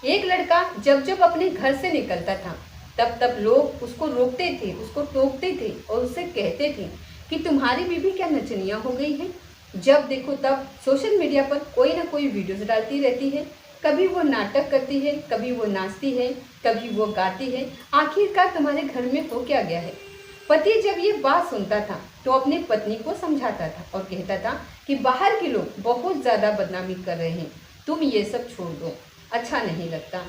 एक लड़का जब जब अपने घर से निकलता था तब तब लोग उसको रोकते थे, उसको टोकते थे और उससे कहते थे कि तुम्हारी बीवी क्या नचनिया हो गई है। जब देखो तब सोशल मीडिया पर कोई ना कोई वीडियोस डालती रहती है। कभी वो नाटक करती है, कभी वो नाचती है, कभी वो गाती है। आखिरकार तुम्हारे घर में हो क्या गया है। पति जब ये बात सुनता था तो अपनी पत्नी को समझाता था और कहता था कि बाहर के लोग बहुत ज़्यादा बदनामी कर रहे हैं, तुम ये सब छोड़ दो, अच्छा नहीं लगता।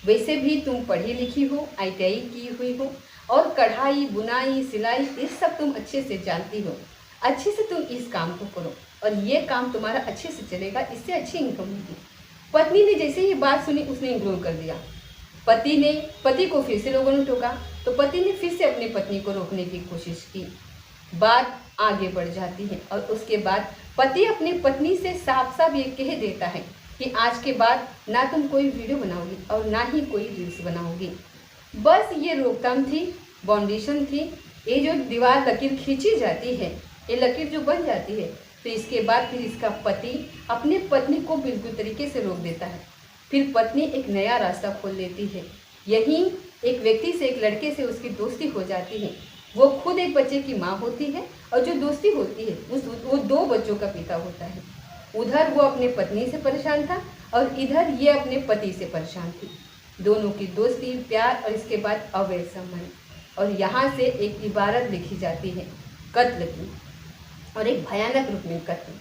वैसे भी तुम पढ़ी लिखी हो, ITI की हुई हो और कढ़ाई बुनाई सिलाई ये सब तुम अच्छे से जानती हो। अच्छे से तुम इस काम को करो और ये काम तुम्हारा अच्छे से चलेगा, इससे अच्छी इनकम होगी। पत्नी ने जैसे ही बात सुनी उसने इग्नोर कर दिया। पति को फिर से लोगों ने टोका तो पति ने फिर से अपनी पत्नी को रोकने की कोशिश की। बात आगे बढ़ जाती है और उसके बाद पति अपनी पत्नी से साफ साफ ये कह देता है कि आज के बाद ना तुम कोई वीडियो बनाओगी और ना ही कोई रील्स बनाओगी। बस ये रोकथाम थी, बाउंडेशन थी। ये जो दीवार लकीर खींची जाती है, ये लकीर जो बन जाती है, तो इसके बाद फिर इसका पति अपनी पत्नी को बिल्कुल तरीके से रोक देता है। फिर पत्नी एक नया रास्ता खोल लेती है। यहीं एक व्यक्ति से, एक लड़के से उसकी दोस्ती हो जाती है। वो खुद एक बच्चे की माँ होती है और जो दोस्ती होती है वो 2 बच्चों का पिता होता है। उधर वो अपने पत्नी से परेशान था और इधर ये अपने पति से परेशान थी। दोनों की दोस्ती, प्यार और इसके बाद अवैध संबंध। और यहाँ से एक इबारत लिखी जाती है कत्ल की, और एक भयानक रूप में कत्ल।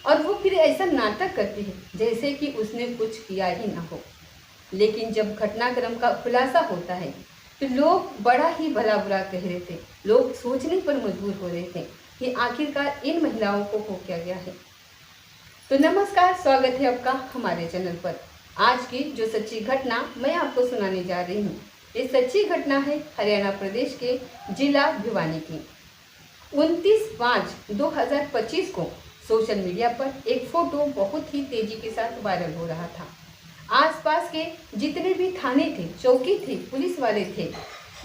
और वो फिर ऐसा नाटक करती है जैसे कि उसने कुछ किया ही ना हो। लेकिन जब घटनाक्रम का खुलासा होता है तो लोग बड़ा ही भला बुरा कह रहे थे। लोग सोचने पर मजबूर हो रहे थे कि आखिरकार इन महिलाओं को हो क्या गया है। तो नमस्कार, स्वागत है आपका हमारे चैनल पर। आज की जो सच्ची घटना मैं आपको सुनाने जा रही हूँ, ये सच्ची घटना है हरियाणा प्रदेश के जिला भिवानी की। 29/5/2025 को सोशल मीडिया पर एक फोटो बहुत ही तेजी के साथ वायरल हो रहा था। आसपास के जितने भी थाने थे, चौकी थी, पुलिस वाले थे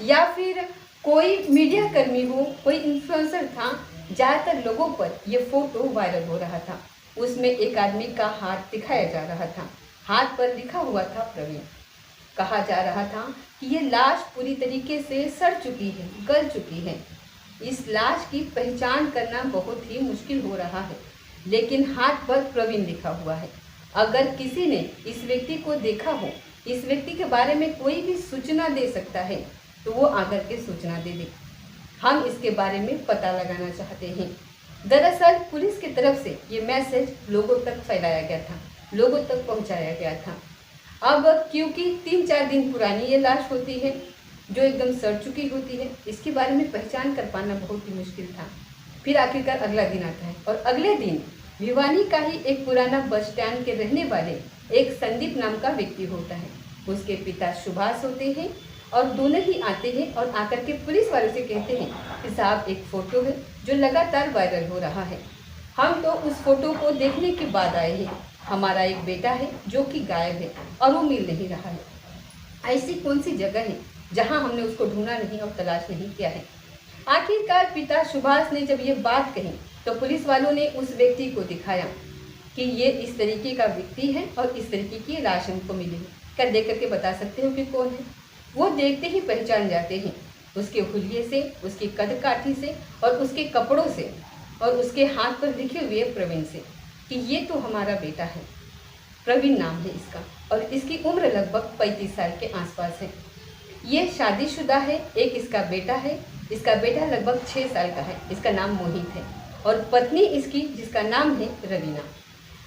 या फिर कोई मीडिया कर्मी हो, कोई इन्फ्लुएंसर था, ज़्यादातर लोगों पर यह फोटो वायरल हो रहा था। उसमें एक आदमी का हाथ दिखाया जा रहा था। हाथ पर लिखा हुआ था प्रवीण। कहा जा रहा था कि ये लाश पूरी तरीके से सड़ चुकी है, गल चुकी है। इस लाश की पहचान करना बहुत ही मुश्किल हो रहा है, लेकिन हाथ पर प्रवीण लिखा हुआ है। अगर किसी ने इस व्यक्ति को देखा हो, इस व्यक्ति के बारे में कोई भी सूचना दे सकता है तो वो आकर के सूचना दे दे। हम इसके बारे में पता लगाना चाहते हैं। दरअसल पुलिस की तरफ से ये मैसेज लोगों तक फैलाया गया था, लोगों तक पहुंचाया गया था। अब क्योंकि 3-4 दिन पुरानी ये लाश होती है जो एकदम सड़ चुकी होती है, इसके बारे में पहचान कर पाना बहुत ही मुश्किल था। फिर आखिरकार अगला दिन आता है और अगले दिन भिवानी का ही एक पुराना बस स्टैंड के रहने वाले एक संदीप नाम का व्यक्ति होता है। उसके पिता सुभाष होते हैं और दोनों ही आते हैं और आकर के पुलिस वालों से कहते हैं कि साहब एक फ़ोटो है जो लगातार वायरल हो रहा है। हम तो उस फोटो को देखने के बाद आए हैं। हमारा एक बेटा है जो कि गायब है और वो मिल नहीं रहा है। ऐसी कौन सी जगह है जहां हमने उसको ढूंढा नहीं और तलाश नहीं किया है। आखिरकार पिता सुभाष ने जब ये बात कही तो पुलिस वालों ने उस व्यक्ति को दिखाया कि ये इस तरीके का व्यक्ति है और इस तरीके की लाश हमको मिली है। क्या देख करके बता सकते हो कि कौन है? वो देखते ही पहचान जाते हैं, उसके हुलिये से, उसकी कद काठी से और उसके कपड़ों से और उसके हाथ पर लिखे हुए प्रवीण से कि ये तो हमारा बेटा है। प्रवीण नाम है इसका और इसकी उम्र लगभग 35 साल के आसपास है। ये शादीशुदा है, एक इसका बेटा है। इसका बेटा लगभग 6 साल का है, इसका नाम मोहित है और पत्नी इसकी जिसका नाम है रवीना।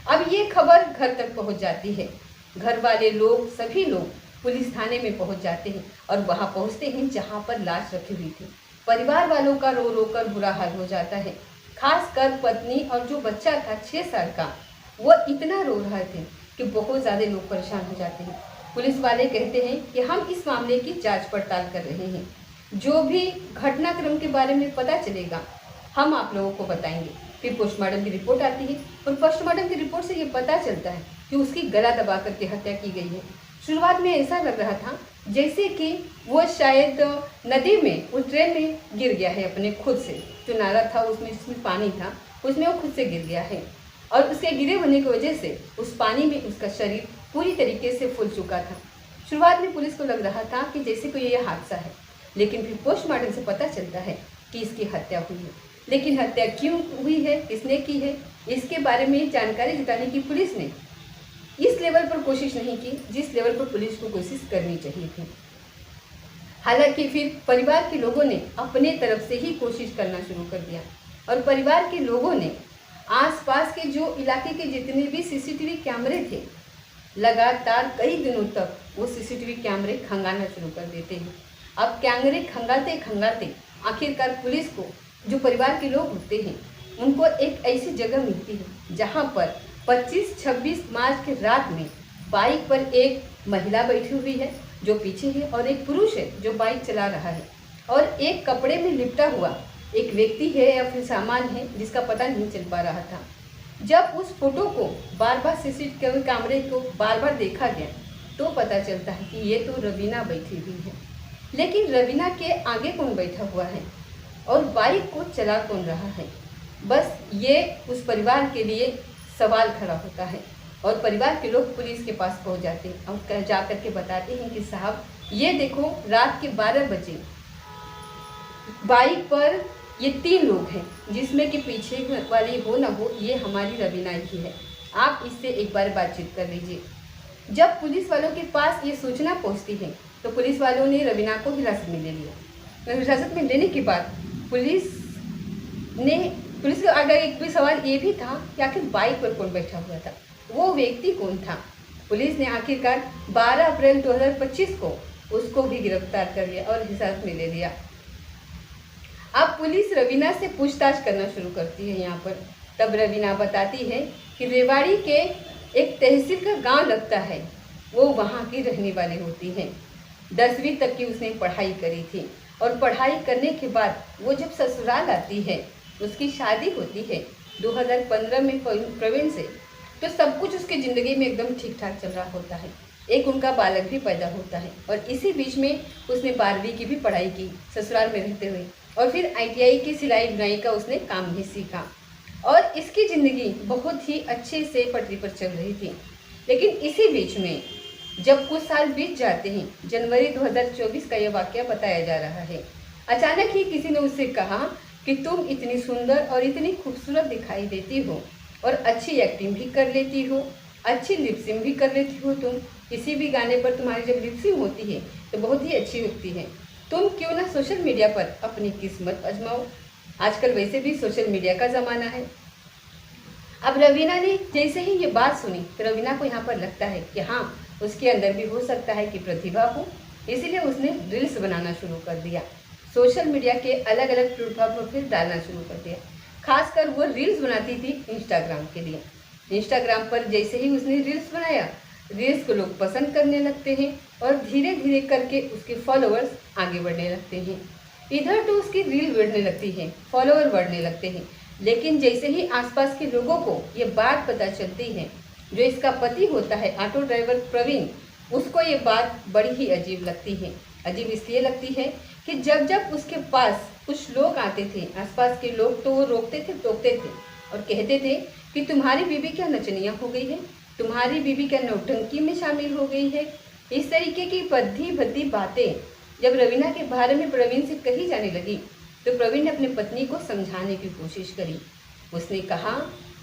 अब ये खबर घर तक पहुंच जाती है। घर वाले लोग, सभी लोग पुलिस थाने में पहुंच जाते हैं और वहां पहुंचते हैं जहां पर लाश रखी हुई थी। परिवार वालों का रो रो कर बुरा हाल हो जाता है। खासकर पत्नी और जो बच्चा था 6 साल का, वो इतना रो रहे थे कि बहुत ज़्यादा लोग परेशान हो जाते हैं। पुलिस वाले कहते हैं कि हम इस मामले की जांच पड़ताल कर रहे हैं। जो भी घटनाक्रम के बारे में पता चलेगा हम आप लोगों को बताएंगे। फिर पोस्टमार्टम की रिपोर्ट आती है और पोस्टमार्टम की रिपोर्ट से ये पता चलता है कि उसकी गला दबा करके हत्या की गई है। शुरुआत में ऐसा लग रहा था जैसे कि वो शायद नदी में, उस ट्रेन में गिर गया है अपने खुद से। जो नाला था उसमें, जिसमें पानी था, उसमें वो खुद से गिर गया है और उसके गिरे होने की वजह से उस पानी में उसका शरीर पूरी तरीके से फूल चुका था। शुरुआत में पुलिस को लग रहा था कि जैसे कोई ये हादसा है, लेकिन फिर पोस्टमार्टम से पता चलता है कि इसकी हत्या हुई है। लेकिन हत्या क्यों हुई है, किसने की है, इसके बारे में जानकारी जुटाने की पुलिस ने इस लेवल पर कोशिश नहीं की जिस लेवल पर पुलिस को कोशिश करनी चाहिए थी। हालांकि फिर परिवार के लोगों ने अपने तरफ से ही कोशिश करना शुरू कर दिया और परिवार के लोगों ने आसपास के जो इलाके के जितने भी सीसीटीवी कैमरे थे, लगातार कई दिनों तक वो सीसीटीवी कैमरे खंगाना शुरू कर देते हैं। अब कैमरे खंगाते खंगाते आखिरकार पुलिस को, जो परिवार के लोग होते हैं, उनको एक ऐसी जगह मिलती है जहां पर 25-26 मार्च की रात में बाइक पर एक महिला बैठी हुई है जो पीछे है और एक पुरुष है जो बाइक चला रहा है और एक कपड़े में लिपटा हुआ एक व्यक्ति है या फिर सामान है जिसका पता नहीं चल पा रहा था। जब उस फोटो को बार बार सीसीटीवी कैमरे को बार बार देखा गया तो पता चलता है कि ये तो रवीना बैठी हुई है, लेकिन रवीना के आगे कौन बैठा हुआ है और बाइक को चला कौन रहा है, बस ये उस परिवार के लिए सवाल खड़ा होता है। और परिवार के लोग पुलिस के पास पहुंच जाते हैं और जा कर के बताते हैं कि साहब ये देखो, रात के 12 बजे बाइक पर ये 3 लोग हैं जिसमें कि पीछे वाली हो ना हो ये हमारी रवीना ही है, आप इससे एक बार बातचीत कर लीजिए। जब पुलिस वालों के पास ये सूचना पहुंचती है तो पुलिस वालों ने रवीना को हिरासत में ले लिया। हिरासत में लेने के बाद पुलिस के आगे एक भी सवाल ये भी था कि आखिर बाइक पर कौन बैठा हुआ था, वो व्यक्ति कौन था। पुलिस ने आखिरकार 12 अप्रैल 2025 को उसको भी गिरफ्तार कर लिया और हिरासत में ले लिया। अब पुलिस रवीना से पूछताछ करना शुरू करती है यहाँ पर। तब रवीना बताती है कि रेवाड़ी के एक तहसील का गांव लगता है, वो वहाँ की रहने वाली होती है। 10वीं तक की उसने पढ़ाई करी थी और पढ़ाई करने के बाद वो जब ससुराल आती है, उसकी शादी होती है 2015 में प्रवीण से, तो सब कुछ उसकी ज़िंदगी में एकदम ठीक ठाक चल रहा होता है। एक उनका बालक भी पैदा होता है और इसी बीच में उसने 12वीं की भी पढ़ाई की ससुराल में रहते हुए और फिर ITI की सिलाई बुनाई का उसने काम भी सीखा और इसकी ज़िंदगी बहुत ही अच्छे से पटरी पर चल रही थी। लेकिन इसी बीच में जब कुछ साल बीत जाते हैं, जनवरी 2024 का यह वाक़या बताया जा रहा है। अचानक ही किसी ने उससे कहा कि तुम इतनी सुंदर और इतनी खूबसूरत दिखाई देती हो और अच्छी एक्टिंग भी कर लेती हो, अच्छी लिपसिंग भी कर लेती हो, तुम किसी भी गाने पर तुम्हारी जब लिपसिंग होती है तो बहुत ही अच्छी होती है, तुम क्यों ना सोशल मीडिया पर अपनी किस्मत आजमाओ। आजकल वैसे भी सोशल मीडिया का ज़माना है। अब रवीना ने जैसे ही ये बात सुनी तो रवीना को यहाँ पर लगता है कि हाँ, उसके अंदर भी हो सकता है कि प्रतिभा हो, इसीलिए उसने रील्स बनाना शुरू कर दिया। सोशल मीडिया के अलग अलग प्लेटफॉर्म पर फिर डालना शुरू कर दिया। खासकर वो रील्स बनाती थी इंस्टाग्राम के लिए। इंस्टाग्राम पर जैसे ही उसने रील्स बनाया, रील्स को लोग पसंद करने लगते हैं और धीरे धीरे करके उसके फॉलोअर्स आगे बढ़ने लगते हैं। इधर तो उसकी रील बढ़ने लगती है, फॉलोअर बढ़ने लगते हैं, लेकिन जैसे ही आसपास के लोगों को ये बात पता चलती है, जो इसका पति होता है ऑटो ड्राइवर प्रवीण, उसको ये बात बड़ी ही अजीब लगती है। अजीब इसलिए लगती है कि जब जब उसके पास कुछ लोग आते थे, आसपास के लोग, तो वो रोकते थे, टोकते थे और कहते थे कि तुम्हारी बीवी क्या नचनिया हो गई है, तुम्हारी बीवी क्या नौटंकी में शामिल हो गई है। इस तरीके की भद्दी भद्दी बातें जब रवीना के बारे में प्रवीण से कही जाने लगी तो प्रवीण ने अपनी पत्नी को समझाने की कोशिश करी। उसने कहा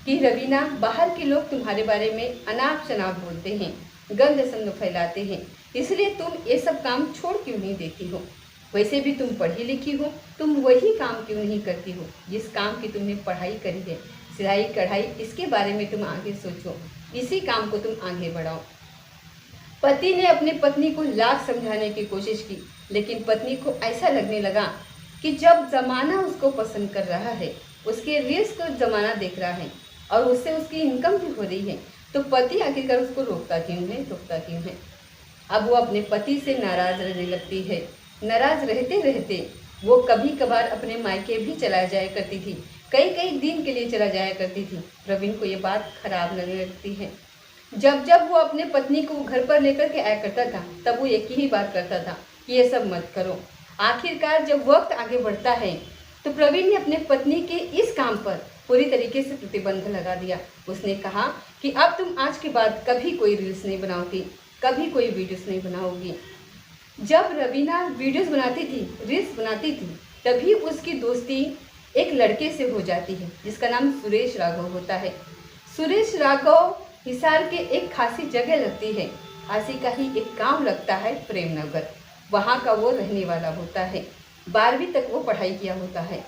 कि रवीना, बाहर के लोग तुम्हारे बारे में अनाप शनाप बोलते हैं, गंद संग फैलाते हैं, इसलिए तुम ये सब काम छोड़ क्यों नहीं देती हो। वैसे भी तुम पढ़ी लिखी हो, तुम वही काम क्यों नहीं करती हो जिस काम की तुमने पढ़ाई करी है, सिलाई कढ़ाई, इसके बारे में तुम आगे सोचो, इसी काम को तुम आगे बढ़ाओ। पति ने अपनी पत्नी को लाख समझाने की कोशिश की, लेकिन पत्नी को ऐसा लगने लगा कि जब ज़माना उसको पसंद कर रहा है, उसके रील्स को ज़माना देख रहा है और उससे उसकी इनकम भी हो रही है, तो पति आखिरकार उसको रोकता क्यों है। अब वो अपने पति से नाराज़ रहने लगती है। नाराज़ रहते रहते वो कभी कभार अपने मायके भी चला जाया करती थी, कई कई दिन के लिए चला जाया करती थी। प्रवीण को ये बात खराब लगने लगती है। जब जब वो अपने पत्नी को घर पर लेकर के आया करता था, तब वो एक ही बात करता था कि ये सब मत करो। आखिरकार जब वक्त आगे बढ़ता है तो प्रवीण ने अपने पत्नी के इस काम पर पूरी तरीके से प्रतिबंध लगा दिया। उसने कहा कि अब तुम आज के बाद कभी कोई रील्स नहीं बनाओगी, कभी कोई वीडियोस नहीं बनाओगी। जब रवीना वीडियोस बनाती थी, रील्स बनाती थी, तभी उसकी दोस्ती एक लड़के से हो जाती है जिसका नाम सुरेश राघव होता है। सुरेश राघव हिसार के एक खासी जगह लगती है, आसी का ही एक गांव लगता है प्रेमनगर, वहाँ का वो रहने वाला होता है। 12वीं तक वो पढ़ाई किया होता है।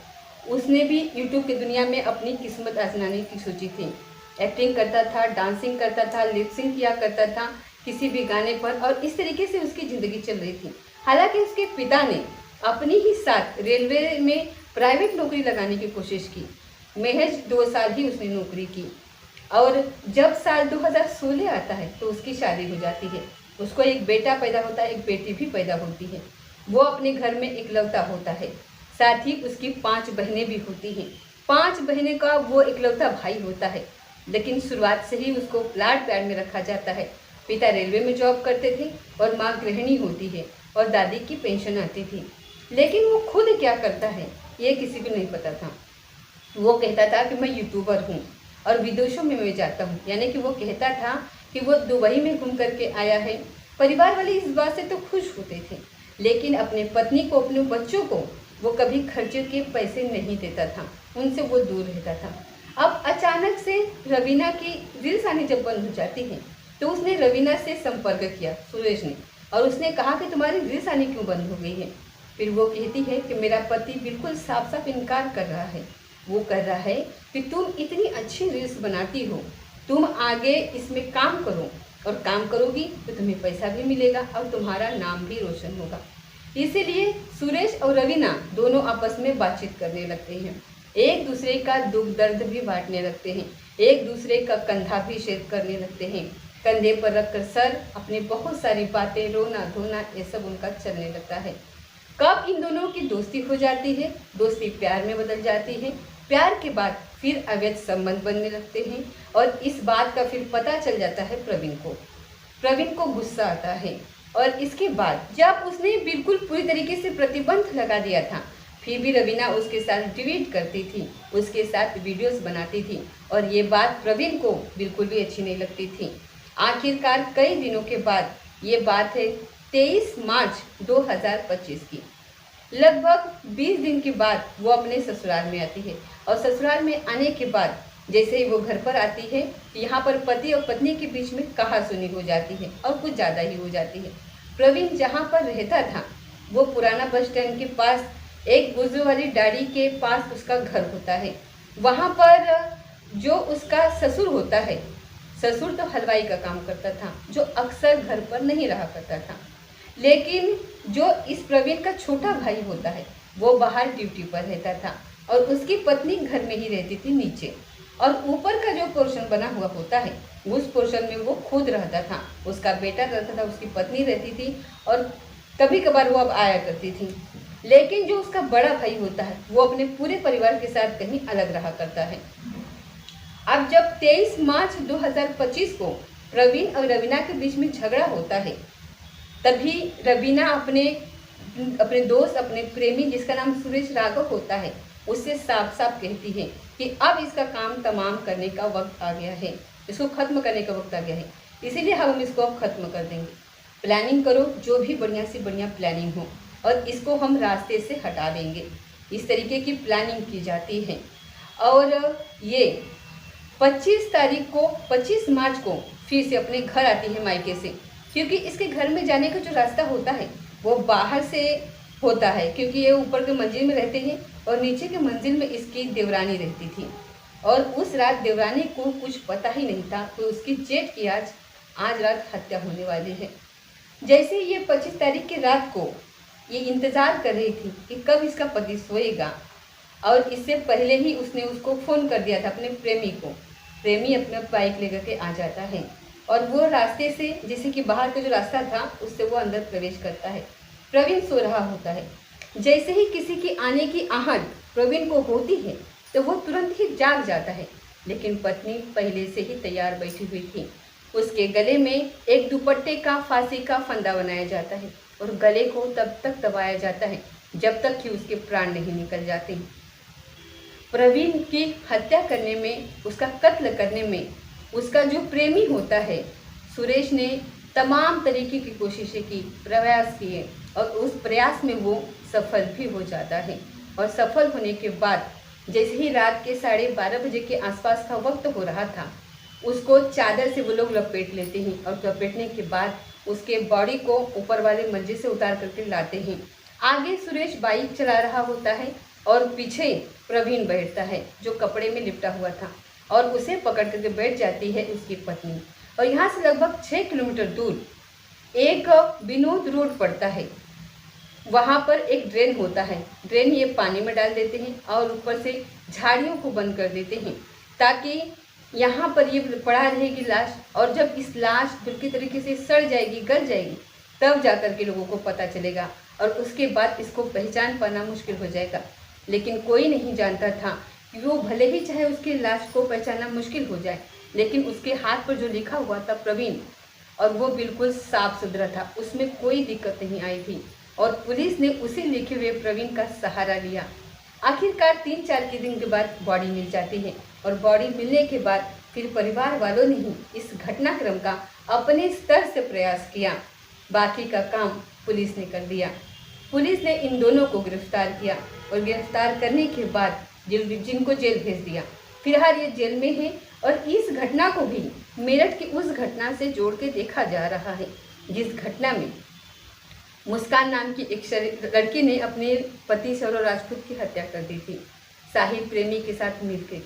उसने भी यूट्यूब की दुनिया में अपनी किस्मत आजमाने की सोची थी। एक्टिंग करता था, डांसिंग करता था, लिपसिंग किया करता था किसी भी गाने पर, और इस तरीके से उसकी ज़िंदगी चल रही थी। हालांकि उसके पिता ने अपनी ही साथ रेलवे में प्राइवेट नौकरी लगाने की कोशिश की। महज 2 साल ही उसने नौकरी की, और जब साल 2016 आता है तो उसकी शादी हो जाती है। उसको एक बेटा पैदा होता है, एक बेटी भी पैदा होती है। वो अपने घर में इकलौता होता है, साथ ही उसकी 5 बहनें भी होती हैं। 5 बहनें का वो इकलौता भाई होता है, लेकिन शुरुआत से ही उसको लाड प्यार में रखा जाता है। पिता रेलवे में जॉब करते थे और माँ गृहिणी होती है, और दादी की पेंशन आती थी। लेकिन वो खुद क्या करता है ये किसी को नहीं पता था। वो कहता था कि मैं यूट्यूबर हूँ और विदेशों में मैं जाता हूँ, यानी कि वो कहता था कि वो दुबई में घूम करके आया है। परिवार वाले इस बात से तो खुश होते थे, लेकिन अपने पत्नी को, अपने बच्चों को वो कभी खर्चे के पैसे नहीं देता था, उनसे वो दूर रहता था। अब अचानक से रवीना की रील्स आनी जब बंद हो जाती है तो उसने रवीना से संपर्क किया, सुरेश ने, और उसने कहा कि तुम्हारी रील्स आनी क्यों बंद हो गई है। फिर वो कहती है कि मेरा पति बिल्कुल साफ साफ इनकार कर रहा है। वो कर रहा है कि तुम इतनी अच्छी रील्स बनाती हो, तुम आगे इसमें काम करो, और काम करोगी तो तुम्हें पैसा भी मिलेगा और तुम्हारा नाम भी रोशन होगा। इसीलिए सुरेश और रवीना दोनों आपस में बातचीत करने लगते हैं, एक दूसरे का दुख दर्द भी बांटने लगते हैं, एक दूसरे का कंधा भी शेयर करने लगते हैं। कंधे पर रखकर सर, अपनी बहुत सारी बातें, रोना धोना, ये सब उनका चलने लगता है। कब इन दोनों की दोस्ती हो जाती है, दोस्ती प्यार में बदल जाती है, प्यार के बाद फिर अवैध संबंध बनने लगते हैं, और इस बात का फिर पता चल जाता है प्रवीण को। प्रवीण को गुस्सा आता है, और इसके बाद जब उसने बिल्कुल पूरी तरीके से प्रतिबंध लगा दिया था, फिर भी रवीना उसके साथ ट्वीट करती थी, उसके साथ वीडियोस बनाती थी, और ये बात प्रवीण को बिल्कुल भी अच्छी नहीं लगती थी। आखिरकार कई दिनों के बाद, ये बात है 23 मार्च 2025 की, लगभग 20 दिन के बाद वो अपने ससुराल में आती है, और ससुराल में आने के बाद जैसे ही वो घर पर आती है, यहाँ पर पति और पत्नी के बीच में कहासुनी हो जाती है, और कुछ ज़्यादा ही हो जाती है। प्रवीण जहाँ पर रहता था वो पुराना बस स्टैंड के पास एक गुजर वाली डाड़ी के पास उसका घर होता है। वहाँ पर जो उसका ससुर होता है, ससुर तो हलवाई का काम करता था, जो अक्सर घर पर नहीं रहा करता था। लेकिन जो इस प्रवीण का छोटा भाई होता है वो बाहर ड्यूटी पर रहता था, और उसकी पत्नी घर में ही रहती थी नीचे, और ऊपर का जो पोर्शन बना हुआ होता है उस पोर्शन में वो खुद रहता था। उसका बेटा रहता था, उसकी पत्नी रहती थी, और कभी कभार वो अब आया करती थी। लेकिन जो उसका बड़ा भाई होता है वो अपने पूरे परिवार के साथ कहीं अलग रहा करता है। अब जब 23 मार्च 2025 को प्रवीण और रवीना के बीच में झगड़ा होता है, तभी रवीना अपने दोस्त, अपने प्रेमी जिसका नाम सुरेश राघव होता है, उससे साफ साफ कहती है कि अब इसका काम तमाम करने का वक्त आ गया है, इसको खत्म करने का वक्त आ गया है, इसीलिए हम इसको अब खत्म कर देंगे। प्लानिंग करो, जो भी बढ़िया से बढ़िया प्लानिंग हो, और इसको हम रास्ते से हटा देंगे। इस तरीके की प्लानिंग की जाती है। और ये 25 मार्च को फिर से अपने घर आती है मायके से, क्योंकि इसके घर में जाने का जो रास्ता होता है वो बाहर से होता है, क्योंकि ये ऊपर के मंजिल में रहते हैं और नीचे के मंजिल में इसकी देवरानी रहती थी। और उस रात देवरानी को कुछ पता ही नहीं था कि उसकी जेठ की आज रात हत्या होने वाली है। जैसे ही ये 25 तारीख की रात को ये इंतज़ार कर रही थी कि कब इसका पति सोएगा, और इससे पहले ही उसने उसको फ़ोन कर दिया था अपने प्रेमी को। प्रेमी अपना बाइक लेकर के आ जाता है, और वो रास्ते से, जैसे कि बाहर का जो रास्ता था उससे वो अंदर प्रवेश करता है। प्रवीण सो रहा होता है। जैसे ही किसी की आने की आहट प्रवीण को होती है तो वो तुरंत ही जाग जाता है, लेकिन पत्नी पहले से ही तैयार बैठी हुई थी। उसके गले में एक दुपट्टे का फांसी का फंदा बनाया जाता है, और गले को तब तक दबाया जाता है जब तक कि उसके प्राण नहीं निकल जाते। प्रवीण की हत्या करने में, उसका कत्ल करने में उसका जो प्रेमी होता है सुरेश ने तमाम तरीके की कोशिशें की, प्रयास किए और उस प्रयास में वो सफल भी हो जाता है। और सफल होने के बाद जैसे ही रात के 12:30 बजे के आसपास का वक्त हो रहा था, उसको चादर से वो लोग लपेट लेते हैं और लपेटने के बाद उसके बॉडी को ऊपर वाले मंजे से उतार करके लाते हैं। आगे सुरेश बाइक चला रहा होता है और पीछे प्रवीण बैठता है जो कपड़े में लिपटा हुआ था, और उसे पकड़ करके बैठ जाती है उसकी पत्नी। और यहाँ से लगभग 6 किलोमीटर दूर एक विनोद रोड पड़ता है, वहाँ पर एक ड्रेन होता है। ड्रेन ये पानी में डाल देते हैं और ऊपर से झाड़ियों को बंद कर देते हैं ताकि यहाँ पर ये पड़ा रहेगी लाश, और जब इस लाश पूरी तरीके से सड़ जाएगी, गल जाएगी, तब जाकर के लोगों को पता चलेगा और उसके बाद इसको पहचान पाना मुश्किल हो जाएगा। लेकिन कोई नहीं जानता था कि वो भले ही चाहे उसकी लाश को पहचानना मुश्किल हो जाए, लेकिन उसके हाथ पर जो लिखा हुआ था प्रवीण, और वो बिल्कुल साफ सुथरा था, उसमें कोई दिक्कत नहीं आई थी। और पुलिस ने उसे लिखे हुए प्रवीण का सहारा लिया। आखिरकार 3-4 के दिन के बाद बॉडी मिल जाती है, और बॉडी मिलने के बाद फिर परिवार वालों ने ही इस घटनाक्रम का अपने स्तर से प्रयास किया। बाकी का काम पुलिस ने कर दिया। पुलिस ने इन दोनों को गिरफ्तार किया और गिरफ्तार करने के बाद जिनको जेल भेज दिया। फिलहाल ये जेल में है और इस घटना को भी मेरठ की उस घटना से जोड़ के देखा जा रहा है जिस घटना में मुस्कान नाम की एक लड़की ने अपने पति सौरव राजपूत की हत्या कर दी थी साहिल प्रेमी के साथ मिलकर।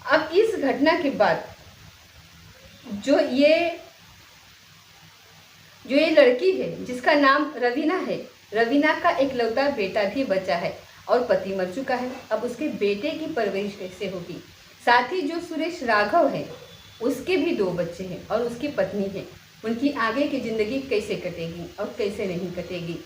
अब इस घटना के बाद जो ये लड़की है जिसका नाम रवीना है, रवीना का एक लौता बेटा भी बचा है और पति मर चुका है। अब उसके बेटे की परवरिश कैसे होगी? साथ ही जो सुरेश राघव है उसके भी 2 बच्चे हैं और उसकी पत्नी है, उनकी आगे की ज़िंदगी कैसे कटेगी और कैसे नहीं कटेगी,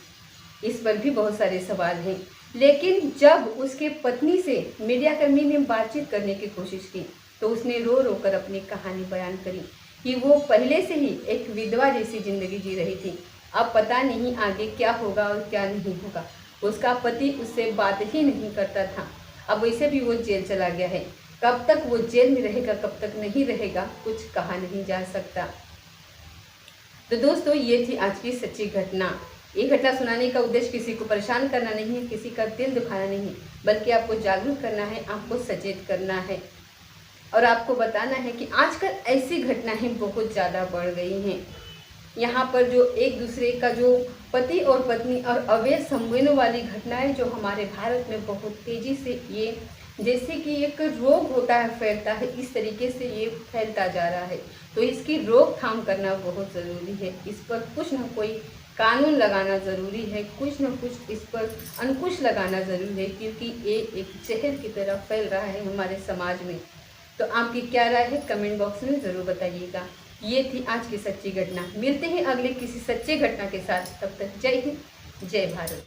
इस पर भी बहुत सारे सवाल हैं। लेकिन जब उसके पत्नी से मीडियाकर्मी ने बातचीत करने की कोशिश की तो उसने रो रो कर अपनी कहानी बयान करी कि वो पहले से ही एक विधवा जैसी ज़िंदगी जी रही थी। अब पता नहीं आगे क्या होगा और क्या नहीं होगा। उसका पति उससे बात ही नहीं करता था। अब वैसे भी वो जेल चला गया है, कब तक वो जेल में रहेगा कब तक नहीं रहेगा कुछ कहा नहीं जा सकता। तो दोस्तों, ये थी आज की सच्ची घटना। ये घटना सुनाने का उद्देश्य किसी को परेशान करना नहीं है, किसी का दिल दुखाना नहीं, बल्कि आपको जागरूक करना है, आपको सचेत करना है और आपको बताना है कि आजकल ऐसी घटनाएं बहुत ज़्यादा बढ़ गई हैं। यहाँ पर जो एक दूसरे का जो पति और पत्नी और अवैध संबंधों वाली घटनाएं जो हमारे भारत में बहुत तेज़ी से ये जैसे कि एक रोग होता है फैलता है, इस तरीके से ये फैलता जा रहा है। तो इसकी रोकथाम करना बहुत ज़रूरी है। इस पर कुछ न कोई कानून लगाना ज़रूरी है, कुछ न कुछ इस पर अंकुश लगाना ज़रूरी है, क्योंकि ये एक जहर की तरह फैल रहा है हमारे समाज में। तो आपकी क्या राय है कमेंट बॉक्स में ज़रूर बताइएगा। ये थी आज की सच्ची घटना। मिलते हैं अगले किसी सच्चे घटना के साथ, तब तक जय हिंद, जय भारत।